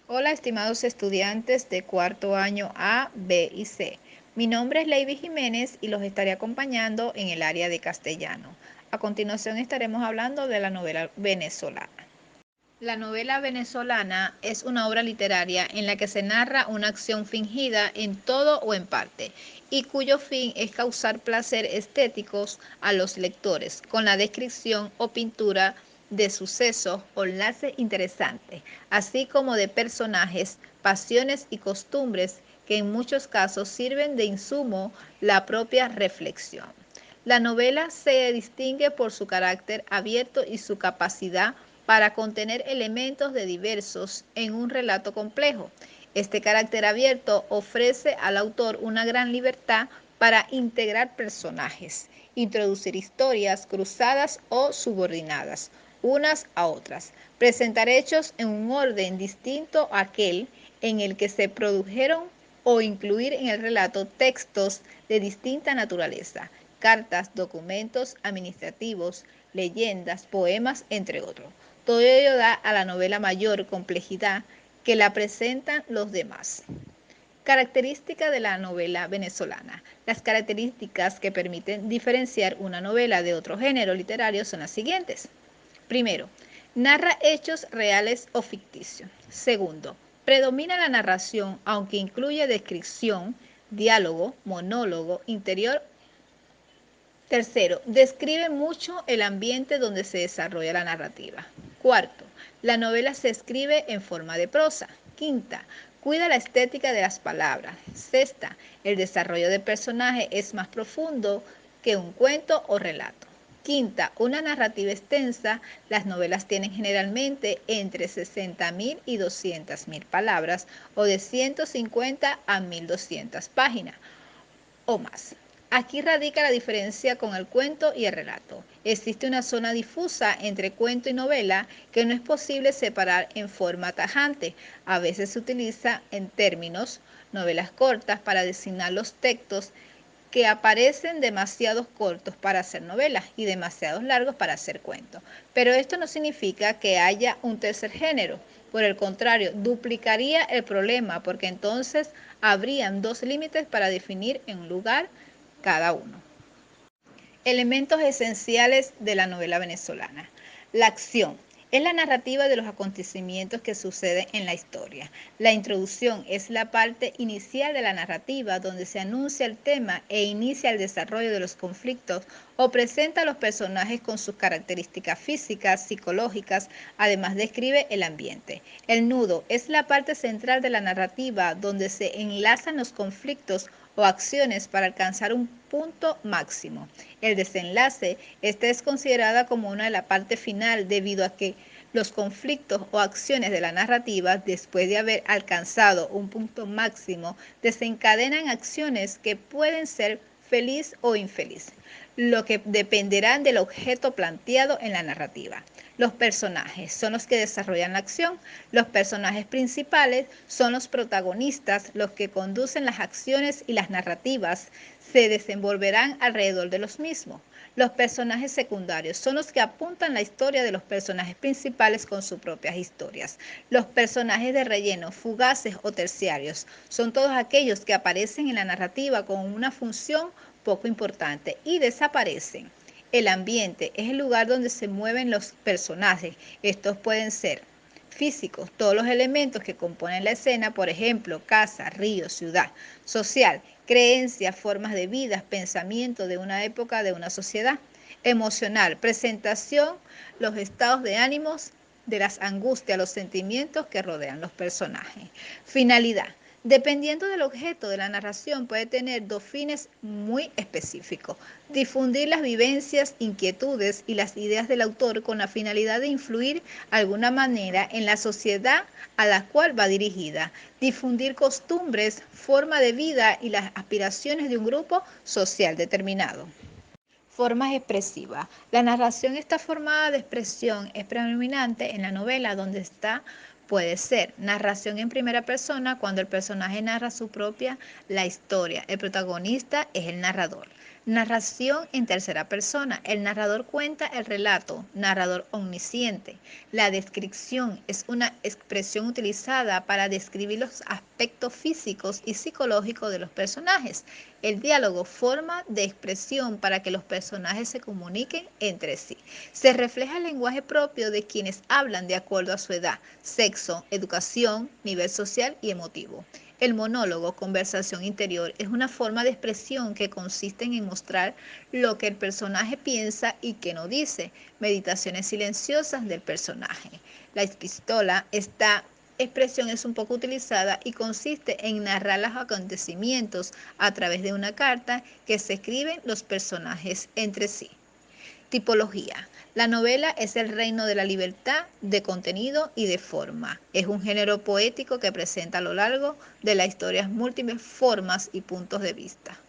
Hola, estimados estudiantes de cuarto año A, B y C. Mi nombre es Leiby Jiménez y los estaré acompañando en el área de castellano. A continuación estaremos hablando de la novela venezolana. La novela venezolana es una obra literaria en la que se narra una acción fingida en todo o en parte y cuyo fin es causar placer estéticos a los lectores con la descripción o pintura de sucesos o enlaces interesantes, así como de personajes, pasiones y costumbres que en muchos casos sirven de insumo la propia reflexión. La novela se distingue por su carácter abierto y su capacidad para contener elementos de diversos en un relato complejo. Este carácter abierto ofrece al autor una gran libertad para integrar personajes, introducir historias cruzadas o subordinadas unas a otras, presentar hechos en un orden distinto a aquel en el que se produjeron o incluir en el relato textos de distinta naturaleza, cartas, documentos administrativos, leyendas, poemas, entre otros. Todo ello da a la novela mayor complejidad que la presentan los demás. Característica de la novela venezolana. Las características que permiten diferenciar una novela de otro género literario son las siguientes. Primero, narra hechos reales o ficticios. Segundo, predomina la narración, aunque incluye descripción, diálogo, monólogo, interior. Tercero, describe mucho el ambiente donde se desarrolla la narrativa. Cuarto, la novela se escribe en forma de prosa. Quinta, cuida la estética de las palabras. Sexta, el desarrollo del personaje es más profundo que un cuento o relato. Quinta, una narrativa extensa. Las novelas tienen generalmente entre 60.000 y 200.000 palabras o de 150 a 1.200 páginas o más. Aquí radica la diferencia con el cuento y el relato. Existe una zona difusa entre cuento y novela que no es posible separar en forma tajante. A veces se utiliza en términos novelas cortas para designar los textos que aparecen demasiados cortos para hacer novelas y demasiados largos para hacer cuentos. Pero esto no significa que haya un tercer género. Por el contrario, duplicaría el problema porque entonces habrían dos límites para definir en lugar cada uno. Elementos esenciales de la novela venezolana. La acción es la narrativa de los acontecimientos que suceden en la historia. La introducción es la parte inicial de la narrativa donde se anuncia el tema e inicia el desarrollo de los conflictos o presenta a los personajes con sus características físicas, psicológicas, además describe el ambiente. El nudo es la parte central de la narrativa donde se enlazan los conflictos o acciones para alcanzar un punto máximo. El desenlace, esta es considerada como una de la parte final debido a que los conflictos o acciones de la narrativa, después de haber alcanzado un punto máximo, desencadenan acciones que pueden ser feliz o infeliz, lo que dependerán del objeto planteado en la narrativa. Los personajes son los que desarrollan la acción. Los personajes principales son los protagonistas, los que conducen las acciones y las narrativas se desenvolverán alrededor de los mismos. Los personajes secundarios son los que apuntan la historia de los personajes principales con sus propias historias. Los personajes de relleno, fugaces o terciarios son todos aquellos que aparecen en la narrativa con una función poco importante y desaparecen. El ambiente es el lugar donde se mueven los personajes. Estos pueden ser físicos, todos los elementos que componen la escena, por ejemplo, casa, río, ciudad. Social, creencias, formas de vida, pensamiento de una época, de una sociedad. Emocional, presentación, los estados de ánimos, de las angustias, los sentimientos que rodean los personajes. Finalidad. Dependiendo del objeto de la narración, puede tener dos fines muy específicos. Difundir las vivencias, inquietudes y las ideas del autor con la finalidad de influir de alguna manera en la sociedad a la cual va dirigida. Difundir costumbres, forma de vida y las aspiraciones de un grupo social determinado. Formas expresivas. La narración está formada de expresión, es predominante en la novela donde está. Puede ser narración en primera persona cuando el personaje narra su propia la historia. El protagonista es el narrador. Narración en tercera persona. El narrador cuenta el relato, narrador omnisciente. La descripción es una expresión utilizada para describir los aspectos físicos y psicológicos de los personajes. El diálogo, forma de expresión para que los personajes se comuniquen entre sí. Se refleja el lenguaje propio de quienes hablan de acuerdo a su edad, sexo, educación, nivel social y emotivo. El monólogo, conversación interior, es una forma de expresión que consiste en mostrar lo que el personaje piensa y que no dice, meditaciones silenciosas del personaje. La epístola, esta expresión es un poco utilizada y consiste en narrar los acontecimientos a través de una carta que se escriben los personajes entre sí. Tipología. La novela es el reino de la libertad de contenido y de forma. Es un género poético que presenta a lo largo de la historia múltiples formas y puntos de vista.